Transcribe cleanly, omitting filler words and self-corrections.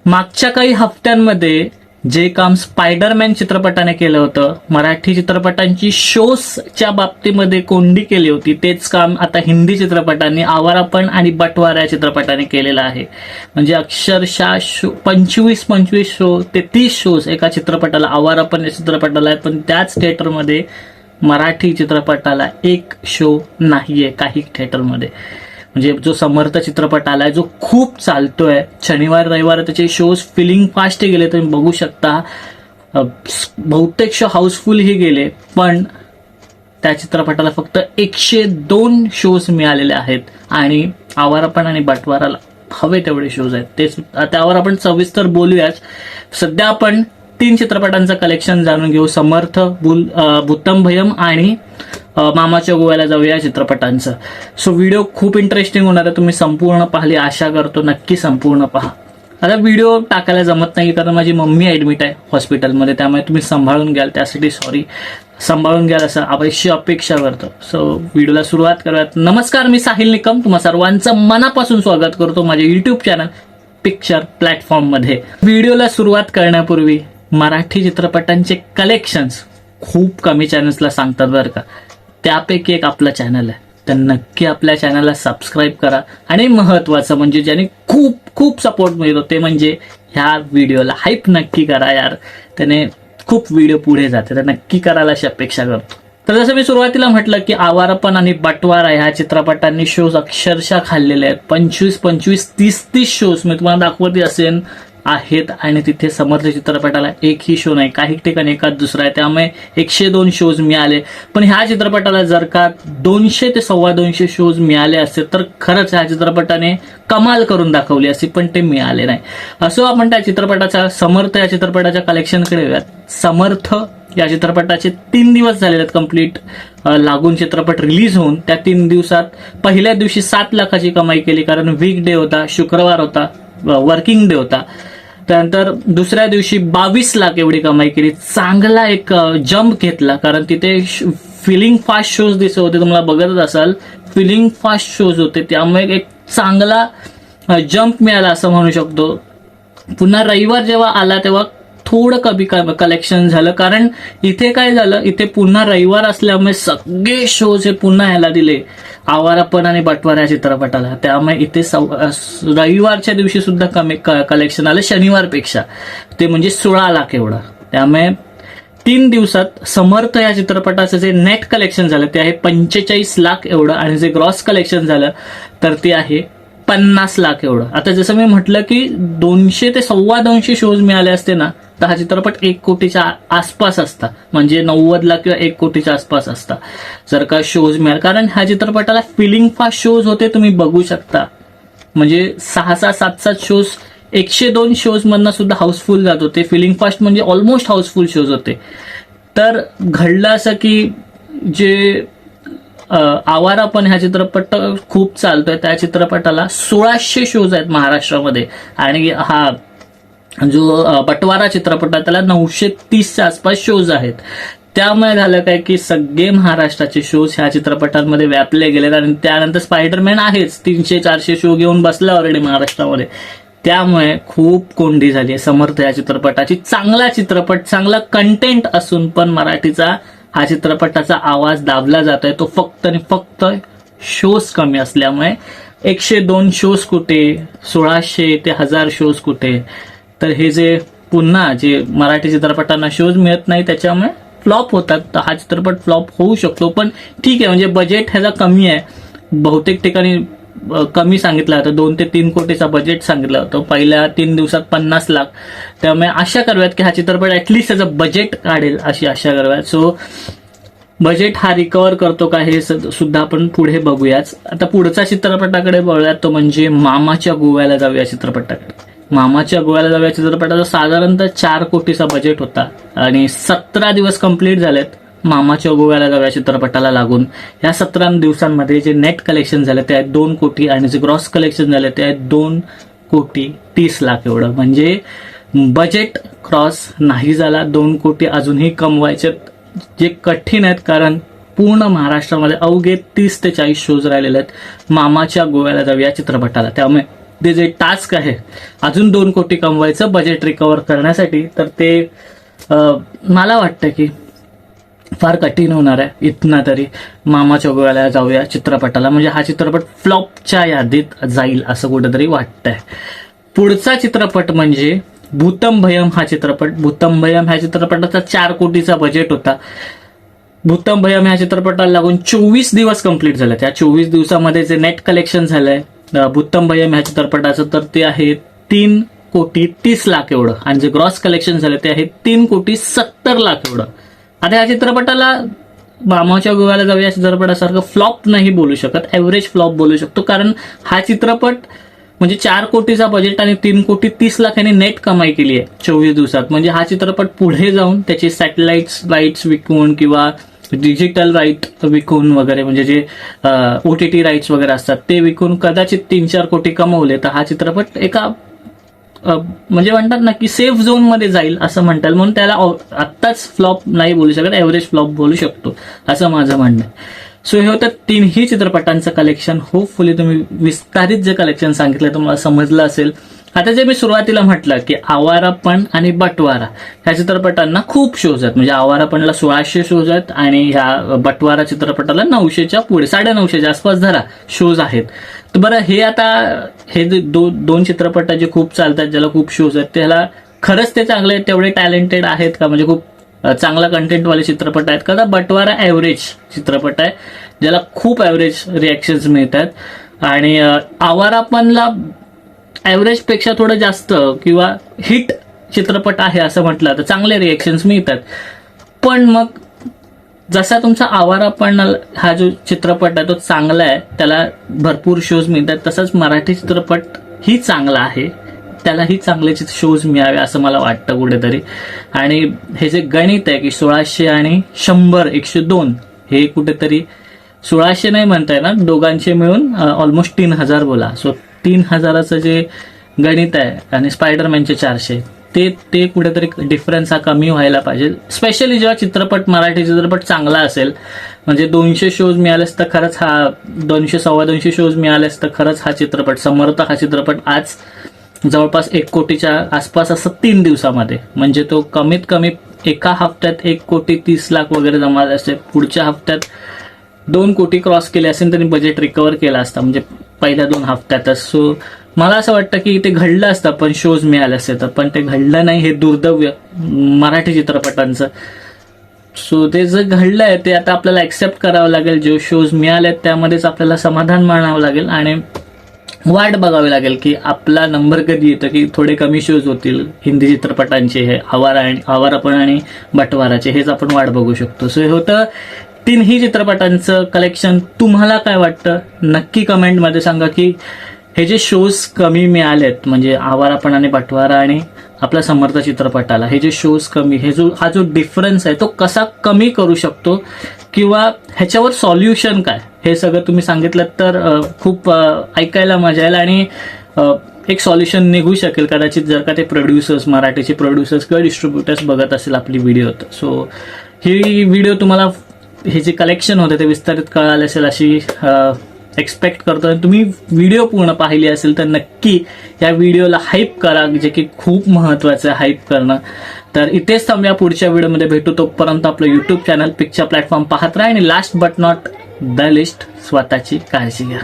मागच्या काही हफ्त्यांमध्ये जे काम स्पायडरमॅन चित्रपटाने केलं होतं, मराठी चित्रपटांची शोजच्या बाबतीमध्ये कोंडी केली होती, तेच काम आता हिंदी चित्रपटांनी आवारापण आणि बटवारा या चित्रपटाने केलेलं आहे. म्हणजे अक्षरशः 25 शो ते 30 शोज एका चित्रपटाला, आवारापण या चित्रपटाला आहे, पण त्याच थिएटरमध्ये मराठी चित्रपटाला एक शो नाहीये काही थिएटरमध्ये. म्हणजे जो समर्थ चित्रपट आलाय, जो खूप चालतोय, शनिवार रविवार त्याचे शोज फिलिंग फास्ट गेले, तुम्ही बघू शकता. बहुतेक शो हाऊसफुलही गेले, पण त्या चित्रपटाला फक्त 102 शोज मिळालेले आहेत. आणि आवारापण आणि बटवाराला हवे तेवढे शोज आहेत. त्यावर आपण सविस्तर बोलूयाच. सध्या आपण 3 चित्रपटांचं कलेक्शन जाणून घेऊ. समर्थ, भूतम भयम आणि मामाच्या गोव्याला जाऊया या चित्रपटांचं. सो व्हिडिओ खूप इंटरेस्टिंग होणार आहे, तुम्ही संपूर्ण पाहिली आशा करतो. नक्की संपूर्ण पहा. आता व्हिडिओ टाकायला जमत नाही कारण माझी मम्मी ऍडमिट आहे हॉस्पिटलमध्ये, त्यामुळे तुम्ही सांभाळून घ्याल, त्यासाठी सॉरी. सांभाळून घ्याल असं अवश्य अपेक्षा करतो. सो व्हिडिओला सुरुवात करूयात. नमस्कार, मी साहिल निकम तुम्हा सर्वांचं मनापासून स्वागत करतो माझ्या युट्यूब चॅनल पिक्चर प्लॅटफॉर्ममध्ये. व्हिडिओला सुरुवात करण्यापूर्वी मराठी चित्रपटांचे कलेक्शन्स खूप कमी चॅनल्सला सांगतात बरं का, त्यापैकी एक आपलं चॅनल आहे, तर नक्की आपल्या चॅनलला सबस्क्राईब करा. आणि महत्वाचं म्हणजे ज्याने खूप खूप सपोर्ट मिळतो ते म्हणजे ह्या व्हिडिओला हाईप नक्की करा यार, त्याने खूप व्हिडिओ पुढे जाते, तर नक्की करायला अशी अपेक्षा करतो. तर जसं मी सुरुवातीला म्हटलं की आवारापण आणि बटवारा ह्या चित्रपटांनी शोज अक्षरशः खाल्लेले आहेत. 25, 30 शोज मी तुम्हाला दाखवते असेल आहेत. आणि तिथे समर्थ चित्रपटाला एकही शो नाही, काही ठिकाणी एकाच दुसरा आहे, त्यामुळे 102 शोज मिळाले. पण ह्या चित्रपटाला जर का 200 ते 225 शोज मिळाले असते तर खरंच ह्या चित्रपटाने कमाल करून दाखवली असती, पण ते मिळाले नाही. असो, आपण त्या चित्रपटाच्या समर्थ या चित्रपटाच्या कलेक्शनकडे येऊयात. समर्थ या चित्रपटाचे 3 दिवस झालेले आहेत कंप्लीट लागून चित्रपट रिलीज होऊन. त्या 3 दिवसात पहिल्या दिवशी 7 लाखाची कमाई केली, कारण वीक डे होता, शुक्रवार होता, वर्किंग डे होता. त्यानंतर दुसऱ्या दिवशी 22 लाख एवढी कमाई केली. चांगला एक जंप घेतला, कारण तिथे फिलिंग फास्ट शोज दिसत होते, तुम्हाला बघतच असाल फिलिंग फास्ट शोज होते, त्यामुळे एक चांगला जंप मिळाला असं म्हणू शकतो. पुन्हा रविवार जेव्हा आला तेव्हा थोडं कमी कलेक्शन झालं, कारण इथे काय झालं, इथे पुन्हा रविवार असल्यामुळे सगळे शोज हे पुन्हा याला दिले आवारापण आणि बटवारा या चित्रपटाला, त्यामुळे इथे रविवारच्या दिवशी सुद्धा कमी कलेक्शन आलं शनिवारपेक्षा, ते म्हणजे 16 लाख एवढं. त्यामुळे 3 दिवसात समर्थ या चित्रपटाचं जे नेट कलेक्शन झालं ते आहे 45 लाख एवढं, आणि जे ग्रॉस कलेक्शन झालं तर ते आहे 50 लाख एवढं. आता जसं मी म्हटलं की 200 ते 225 शोज मिळाले असते ना, तर हा चित्रपट 1 कोटीच्या आसपास असता, म्हणजे 90 लाख किंवा 1 कोटीच्या आसपास असता जर का शोज मिळाले. कारण ह्या चित्रपटाला फिलिंग फास्ट शोज होते, तुम्ही बघू शकता. म्हणजे 6-6, 7-7 शोज 102 शोज मधनं सुद्धा हाऊसफुल जात होते. फिलिंग फास्ट म्हणजे ऑलमोस्ट हाऊसफुल शोज होते. तर घडलं असं की जे आवारापण हा चित्रपट खूप चालतोय, त्या चित्रपटाला 1600 शोज आहेत महाराष्ट्रामध्ये, आणि हा जो बटवारा चित्रपट आहे त्याला 930च्या आसपास शोज आहेत. त्यामुळे झालं काय की सगळे महाराष्ट्राचे शोज ह्या चित्रपटांमध्ये व्यापले गेलेत. आणि त्यानंतर स्पायडरमॅन आहेच, 300-400 शो घेऊन बसला ऑलरेडी महाराष्ट्रामध्ये, त्यामुळे खूप कोंडी झाली आहे समर्थ या चित्रपटाची. चांगला चित्रपट, चांगला कंटेंट असून पण मराठीचा हा चित्रपटाचा आवाज दाबला जातोय, तो फक्त आणि फक्त शोज कमी असल्यामुळे. 102 शोज कुठे, 1600 ते 1000 शोज कुठे, तर हे जे पुन्हा जे मराठी चित्रपटांना शोज मिळत नाही त्याच्यामुळे फ्लॉप होतात. तर हा चित्रपट फ्लॉप होऊ शकतो, पण ठीक आहे, म्हणजे बजेट ह्याचा कमी आहे. बहुतेक ठिकाणी कमी सांगितलं होतं, 2 ते 3 कोटीचा बजेट सांगितलं होतं, पहिल्या 3 दिवसात 50 लाख. त्यामुळे आशा करूयात की हा चित्रपट ऍटलिस्ट त्याचं बजेट काढेल अशी आशा करूयात. सो बजेट हा रिकव्हर करतो का हे सुद्धा आपण पुढे बघूयाच. आता पुढच्या चित्रपटाकडे बघूयात, तो म्हणजे मामाच्या गोव्याला जाऊया चित्रपटाकडे. मामाच्या गोव्याला जाऊया चित्रपटाचा साधारणतः 4 कोटीचा बजेट होता, आणि 17 दिवस कंप्लीट झालेत मामाच्या गोव्याला जाऊया चित्रपटाला लागून. या 17 दिवसांमध्ये जे नेट कलेक्शन झालं ते आहे 2 कोटी, आणि जे ग्रॉस कलेक्शन झालं ते आहे 2 कोटी 30 लाख एवढं. म्हणजे बजेट क्रॉस नाही झाला, 2 कोटी अजूनही कमवायचे, जे कठीण आहेत, कारण पूर्ण महाराष्ट्रामध्ये अवघे 30 ते 40 शोज राहिलेले आहेत मामाच्या गोव्याला जाऊया चित्रपटाला. त्यामुळे ते जे टास्क आहे अजून 2 कोटी कमवायचं बजेट रिकव्हर करण्यासाठी, तर ते मला वाटतं की फार कठीण होणार आहे. इथनं तरी मामाच्या गोव्याला जाऊया चित्रपटाला, म्हणजे हा चित्रपट फ्लॉपच्या यादीत जाईल असं कुठेतरी वाटतंय. पुढचा चित्रपट म्हणजे भूतम भयम हा चित्रपट. भूतम भयम ह्या चित्रपटाचा 4 कोटीचा बजेट होता. भूतम भयम ह्या चित्रपटाला लागून 24 दिवस कंप्लीट झाले. त्या 24 दिवसामध्ये जे नेट कलेक्शन झालंय भूतम भयम ह्या चित्रपटाचं, तर ते आहे 3,30,00,000 एवढं, आणि जे ग्रॉस कलेक्शन झालं ते आहे 3,70,00,000 एवढं. आता या चित्रपटाला मामाच्या गोव्याला जाऊया या चित्रपटासारखं फ्लॉप नाही बोलू शकत, ऍव्हरेज फ्लॉप बोलू शकतो, कारण हा चित्रपट म्हणजे 4 कोटीचा बजेट आणि 3,30,00,000 यांनी नेट कमाई केली आहे 24 दिवसात. म्हणजे हा चित्रपट पुढे जाऊन त्याचे सॅटेलाइट्स राईट्स विकून किंवा डिजिटल राईट विकून वगैरे, म्हणजे जे OTT राईट्स वगैरे असतात ते विकून कदाचित 3-4 कोटी कमवले, तर हा चित्रपट एका म्हणजे म्हणतात ना की सेफ झोन मध्ये जाईल असं म्हणतात, म्हणून त्याला आत्ताच फ्लॉप नाही बोलू शकत, ऍव्हरेज फ्लॉप बोलू शकतो असं माझं म्हणणं आहे. सो हे होतं 3ही चित्रपटांचं कलेक्शन. होपफुली तुम्ही विस्तारित जे कलेक्शन सांगितलं तुम्हाला समजलं असेल. आता जे मी सुरुवातीला म्हटलं की आवारापण आणि बटवारा ह्या चित्रपटांना खूप शोज आहेत, म्हणजे आवारापणला 1600 शोज आहेत आणि ह्या बटवारा चित्रपटाला 900च्या पुढे 950च्या आसपास धरा शोज आहेत. तर बरं, हे आता हे जे दोन चित्रपट जे खूप चालतात, ज्याला खूप शोज आहेत, त्याला खरंच ते चांगले तेवढे टॅलेंटेड आहेत का, म्हणजे खूप चांगला कंटेंटवाले चित्रपट आहेत का? बटवारा ऍव्हरेज चित्रपट आहे ज्याला खूप ऍव्हरेज रिॲक्शन्स मिळतात, आणि आवारापणला ऍव्हरेज पेक्षा थोडं जास्त किंवा हिट चित्रपट आहे असं म्हटलं तर चांगले रिॲक्शन्स मिळतात. पण मग जसा तुमचा आवारापण हा जो चित्रपट आहे तो चांगला आहे, त्याला भरपूर शोज मिळतात, तसंच मराठी चित्रपट ही चांगला आहे, त्यालाही चांगले शोज मिळावे असं मला वाटतं कुठेतरी. आणि हे जे गणित आहे की 1600 आणि 100 102 हे कुठेतरी 1600 नाही म्हणता येणार, दोघांचे मिळून ऑलमोस्ट 3,000 बोला. सो 3,000चं जे गणित आहे आणि स्पायडरमॅनचे 400 ते कुठेतरी डिफरन्स हा कमी व्हायला पाहिजे. स्पेशली जेव्हा चित्रपट मराठी चित्रपट चांगला असेल, म्हणजे 200 शोज मिळालेस तर खरंच हा 200-250 शोज मिळालेस तर खरंच हा चित्रपट समर्थ हा चित्रपट आज जवळपास 1 कोटीच्या आसपास असं 3 दिवसामध्ये, म्हणजे तो कमीत कमी एका हफ्त्यात 1,30,00,000 वगैरे जमाले असते, पुढच्या हफ्त्यात 2 कोटी क्रॉस केले असेल त्यांनी बजेट रिकव्हर केला असता, म्हणजे पहिल्या 2 हफ्त्यातच. सो मला असं वाटतं की ते घडलं असतं पण शोज मिळाले असते, तर पण ते घडलं नाही, हे दुर्दैव मराठी चित्रपटांचं. सो ते जे घडलंय ते आता आपल्याला ऍक्सेप्ट करावं लागेल. जे शोज मिळाले त्यामध्येच आपल्याला समाधान मानावं लागेल आणि वाट बघावी लागेल की आपला नंबर कधी येतं की थोडे कमी शोज होतील हिंदी चित्रपटांचे, हे आवारापण आणि बटवाराचे, हेच आपण वाट बघू शकतो. सो हे होतं 3ही चित्रपटांचं कलेक्शन. तुम्हाला काय वाटतं नक्की कमेंटमध्ये सांगा की हे जे शोज कमी मिळालेत, म्हणजे आवारापण आणि बटवारा आणि आपल्या समर्थ चित्रपटाला हे जे शोज कमी, हा जो डिफरन्स आहे तो कसा कमी करू शकतो, किंवा ह्याच्यावर सॉल्युशन काय, हे सगळं तुम्ही सांगितलं तर खूप ऐकायला मजा येईल आणि एक सॉल्युशन निघू शकेल कदाचित, जर का ते प्रोड्युसर्स, मराठीचे प्रोड्युसर्स किंवा डिस्ट्रीब्युटर्स बघत असेल आपली व्हिडिओ. सो ही व्हिडिओ तुम्हाला हे जे कलेक्शन होते ते विस्तारित कळाले असेल अशी एक्सपेक्ट करतो. तुम्ही व्हिडिओ पूर्ण पाहिली असेल तर नक्की या व्हिडिओला हाईप करा, जे की खूप महत्वाचं आहे हाईप करणं. तर इथेच थांबूया, पुढच्या व्हिडिओमध्ये भेटू. तोपर्यंत आपलं युट्यूब चॅनल पिक्चर प्लॅटफॉर्म पाहत राहा आणि last but not the list, स्वतःची काळजी घ्या.